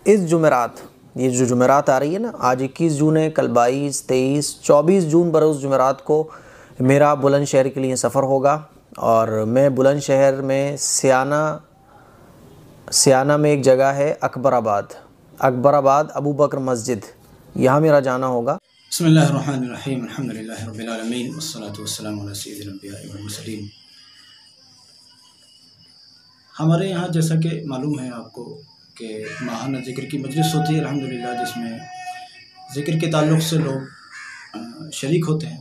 इस जुमेरात, ये जो जुमेरात आ रही है ना, आज 21 जून है, कल 22, 23, 24 जून बरोज़ जुमेरात को मेरा बुलंदशहर के लिए सफ़र होगा। और मैं बुलंदशहर में सियाना में एक जगह है अकबराबाद अबू बकर मस्जिद, यहाँ मेरा जाना होगा। बिस्मिल्लाहिर्रहमानिर्रहीम, अल्हम्दुलिल्लाहि रब्बिल आलमीन, वस्सलातु वस्सलामु अला सय्यिदिल अंबिया'i वल मुरसलीन। हमारे यहाँ जैसा कि मालूम है आपको कि माहाना ज़िक्र की मजलिस होती है अल्हम्दुलिल्लाह, जिसमें ज़िक्र के ताल्लुक़ से लोग शरीक होते हैं।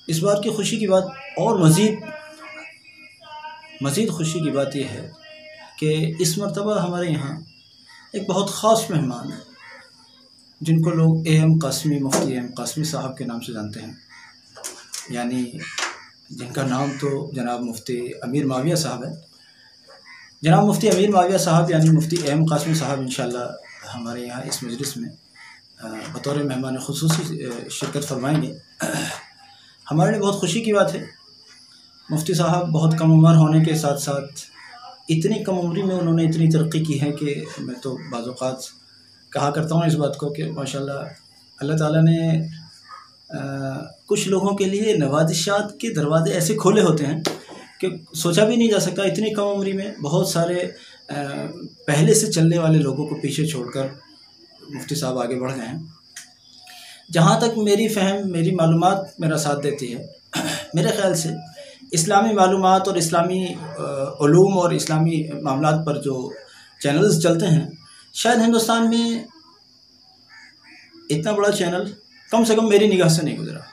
इस बार की खुशी की बात और मज़ीद खुशी की बात यह है कि इस मरतबा हमारे यहाँ एक बहुत ख़ास मेहमान है, जिनको लोग AM क़ासिमी, मुफ्ती AM क़ासिमी साहब के नाम से जानते हैं, यानी जिनका नाम तो जनाब मुफ्ती अमीर माविया साहब है। जनाब मुफ्ती अमीर माविया साहब यानी मुफ्ती AM क़ासिमी साहब इंशाअल्लाह हमारे यहाँ इस मजलिस में बतौर मेहमान ख़ुसूसी शिरकत फरमाएंगे। हमारे लिए बहुत खुशी की बात है। मुफ्ती साहब बहुत कम उम्र होने के साथ साथ इतनी कम उम्री में उन्होंने इतनी तरक्की की है कि मैं तो बाज़ औक़ात कहा करता हूँ इस बात को कि माशाल्लाह अल्लाह ताला ने कुछ लोगों के लिए नवाज़िशात के दरवाज़े ऐसे खोले होते हैं कि सोचा भी नहीं जा सकता। इतनी कम उम्री में बहुत सारे पहले से चलने वाले लोगों को पीछे छोड़कर मुफ्ती साहब आगे बढ़ गए हैं। जहाँ तक मेरी फ़हम, मेरी मालूमात मेरा साथ देती है, मेरे ख़्याल से इस्लामी मालूमात और इस्लामी उलूम और इस्लामी मामलात पर जो चैनल्स चलते हैं, शायद हिंदुस्तान में इतना बड़ा चैनल कम से कम मेरी निगाह से नहीं गुज़रा।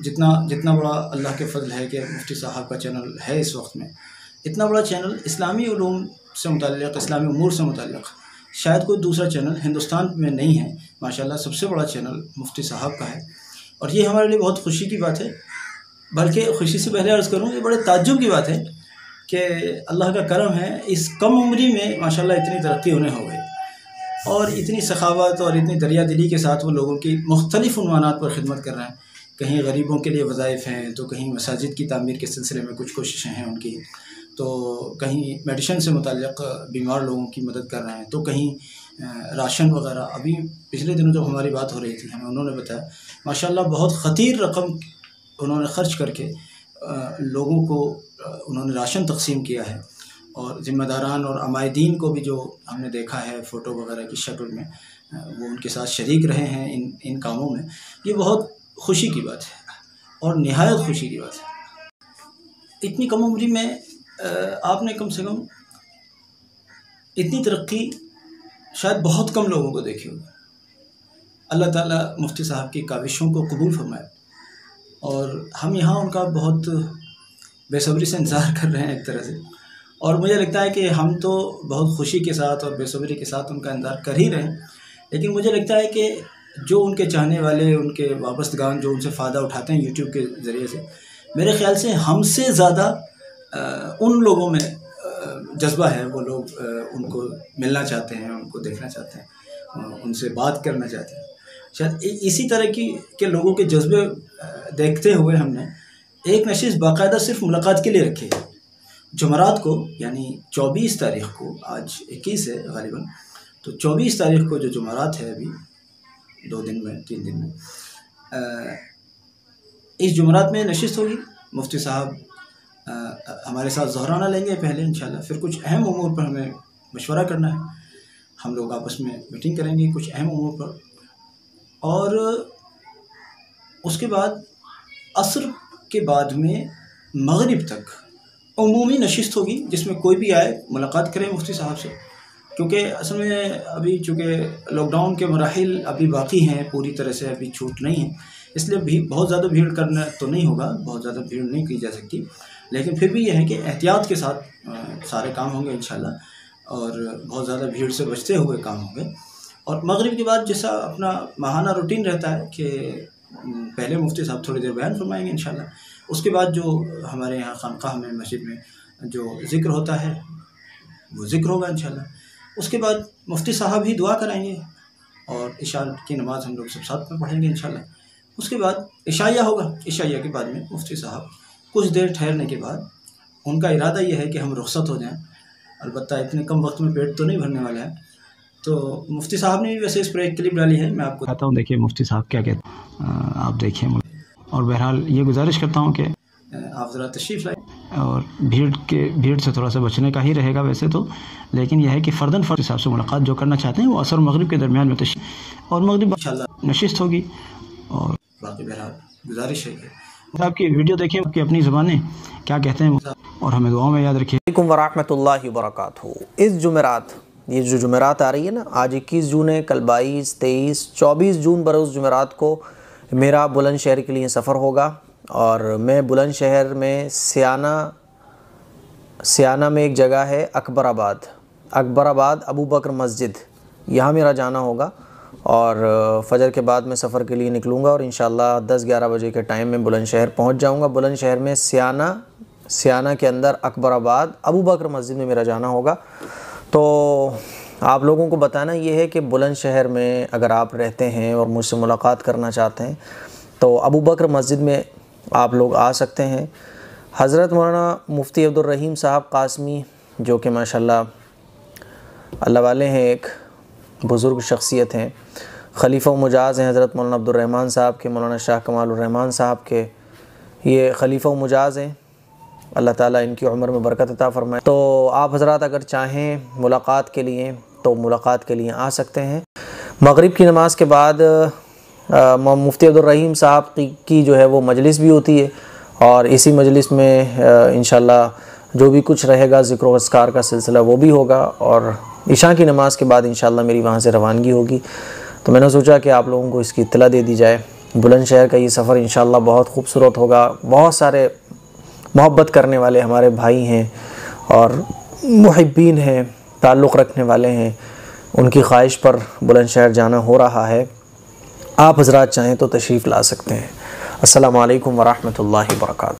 जितना बड़ा अल्लाह के फ़ज़ल है कि मुफ्ती साहब का चैनल है इस वक्त में, इतना बड़ा चैनल इस्लामी उलूम से मुतल्लिक़, इस्लामी उमूर से मुतल्लिक़ शायद कोई दूसरा चैनल हिंदुस्तान में नहीं है। माशाल्लाह सबसे बड़ा चैनल मुफ्ती साहब का है और ये हमारे लिए बहुत खुशी की बात है। बल्कि खुशी से पहले अर्ज़ करूँ, ये बड़े ताज्जुब की बात है कि अल्लाह का करम है, इस कम उम्री में माशाल्लाह इतनी तरक्की उन्हें हो गई और इतनी सखावत और इतनी दरिया दिली के साथ वो लोगों की मुख्तलिफ़ उन्वानात पर ख़िदमत कर रहे हैं। कहीं गरीबों के लिए वज़ाइफ़ हैं, तो कहीं मसाजिद की तामीर के सिलसिले में कुछ कोशिशें हैं उनकी, तो कहीं मेडिसिन से मुताल्लिक़ बीमार लोगों की मदद कर रहे हैं, तो कहीं राशन वग़ैरह। अभी पिछले दिनों जब हमारी बात हो रही थी, हमें उन्होंने बताया माशाल्लाह बहुत ख़तीर रकम उन्होंने ख़र्च करके लोगों को उन्होंने राशन तक़सीम किया है। और ज़िम्मेदारान और अमायदीन को भी जो हमने देखा है फ़ोटो वग़ैरह की शक्ल में, वो उनके साथ शरीक रहे हैं इन कामों में। ये बहुत खुशी की बात है और निहायत खुशी की बात है। इतनी कम उम्री में आपने कम से कम इतनी तरक्की शायद बहुत कम लोगों को देखी होगी। अल्लाह ताला मुफ्ती साहब की काविशों को कबूल फरमाए और हम यहाँ उनका बहुत बेसब्री से इंतज़ार कर रहे हैं एक तरह से। और मुझे लगता है कि हम तो बहुत खुशी के साथ और बेसब्री के साथ उनका इंतज़ार कर ही रहे हैं, लेकिन मुझे लगता है कि जो उनके चाहने वाले, उनके वाबस्तगान जो उनसे फ़ायदा उठाते हैं यूट्यूब के ज़रिए से, मेरे ख़्याल से हमसे ज़्यादा उन लोगों में जज्बा है। वो लोग उनको मिलना चाहते हैं, उनको देखना चाहते हैं, उनसे बात करना चाहते हैं। शायद इसी तरह के लोगों के जज्बे देखते हुए हमने एक नशिस्त बाकायदा सिर्फ मुलाकात के लिए रखी है। जुमेरात को यानी 24 तारीख़ को, आज 21 है ग़ालिबन, तो 24 तारीख़ को जो जुमेरात है, अभी 2 दिन में 3 दिन में, इस जुमेरात में नशिस्त होगी। मुफ्ती साहब हमारे साथ ज़हराना लेंगे पहले इंशाल्लाह, फिर कुछ अहम उमूर पर हमें मशवरा करना है। हम लोग आपस में मीटिंग करेंगे कुछ अहम उमूर पर, और उसके बाद असर के बाद में मगरिब तक उमूमी नशिस्त होगी, जिसमें कोई भी आए मुलाकात करें मुफ्ती साहब से। क्योंकि असल में अभी चूँकि लॉकडाउन के मराहिल अभी बाकी हैं, पूरी तरह से अभी छूट नहीं है, इसलिए बहुत ज़्यादा भीड़ करना तो नहीं होगा, बहुत ज़्यादा भीड़ नहीं की जा सकती। लेकिन फिर भी यह है कि एहतियात के साथ सारे काम होंगे इंशाल्लाह और बहुत ज़्यादा भीड़ से बचते हुए काम होंगे। और मगरिब के बाद जैसा अपना माहाना रूटीन रहता है कि पहले मुफ्ती साहब थोड़ी देर बयान फरमाएंगे इंशाल्लाह, उसके बाद जो हमारे यहाँ खानकाह में, मस्जिद में जो ज़िक्र होता है वो ज़िक्र होगा इंशाल्लाह। उसके बाद मुफ्ती साहब ही दुआ कराएंगे और इशा की नमाज़ हम लोग सब साथ में पढ़ेंगे इंशाल्लाह। उसके बाद इशाया होगा, इशाया के बाद में मुफ्ती साहब कुछ देर ठहरने के बाद उनका इरादा ये है कि हम रुखसत हो जाएं। अलबत्ता इतने कम वक्त में पेट तो नहीं भरने वाला है, तो मुफ्ती साहब ने भी वैसे इस पर एक क्लिप डाली है, मैं आपको बताता हूँ। देखिए मुफ्ती साहब क्या कहते हैं, आप देखिए। और बहरहाल ये गुजारिश करता हूँ कि आप ज़रा तशरीफ़ लाए। और भीड़ से थोड़ा सा बचने का ही रहेगा वैसे तो, लेकिन यह है कि फ़र्दन फ़र्द हिसाब से मुलाकात जो करना चाहते हैं वो असर मगरिब के दरमियान में और मगरिब इंशाल्लाह नशिस्त होगी। और बाकी बहरहाल गुजारिश है कि साहब की वीडियो देखें कि अपनी ज़बानें क्या कहते हैं, और हमें दुआओं में याद रखिए। वालेकुम वरहमतुल्लाहि वबरकातुहू। इस जुमेरात, ये जो जुमेरात आ रही है ना, आज 21 जून है, कल 22, 23, 24 जून बरोज़ जुमेरात को मेरा बुलंदशहर के लिए सफ़र होगा। और मैं बुलंदशहर में सियाना में एक जगह है अकबराबाद अबू बकर मस्जिद, यहाँ मेरा जाना होगा। और फ़जर के बाद मैं सफ़र के लिए निकलूँगा और इंशाअल्लाह 10-11 बजे के टाइम में बुलंदशहर पहुँच जाऊँगा। बुलंदशहर में सियाना के अंदर अकबराबाद अबू बकर मस्जिद में मेरा जाना होगा। तो आप लोगों को बताना ये है कि बुलंदशहर में अगर आप रहते हैं और मुझसे मुलाकात करना चाहते हैं तो अबू बकर मस्जिद में आप लोग आ सकते हैं। हज़रत मौलाना मुफ्ती अब्दुल रहीम साहब कासमी, जो कि माशाल्लाह अल्लाह वाले हैं, एक बुज़ुर्ग शख्सियत हैं, खलीफा मुजाज़ हैं हज़रत मौलाना अब्दुल रहमान साहब के, मौलाना शाह कमालुर रहमान साहब के, ये खलीफा मुजाज़ हैं। अल्लाह ताला इनकी उम्र में बरकत अता फ़रमाए। तो आप हज़रात अगर चाहें मुलाकात के लिए तो मुलाकात के लिए आ सकते हैं। मगरिब की नमाज़ के बाद मुफ्ती अब्दुल रहीम साहब की जो है वो मजलिस भी होती है, और इसी मजलिस में इंशाअल्लाह जो भी कुछ रहेगा ज़िक्र व अस्कार का सिलसिला वो भी होगा। और इशा की नमाज़ के बाद इंशाअल्लाह मेरी वहाँ से रवानगी होगी। तो मैंने सोचा कि आप लोगों को इसकी इत्तला दे दी जाए। बुलंदशहर का ये सफ़र इंशाअल्लाह बहुत खूबसूरत होगा। बहुत सारे मोहब्बत करने वाले हमारे भाई हैं और मुहिब्बीन हैं, ताल्लुक़ रखने वाले हैं, उनकी ख्वाहिश पर बुलंदशहर जाना हो रहा है। आप हज़रात चाहें तो तशरीफ़ ला सकते हैं। अस्सलामु अलैकुम वरहमतुल्लाहि वबरकातुहू।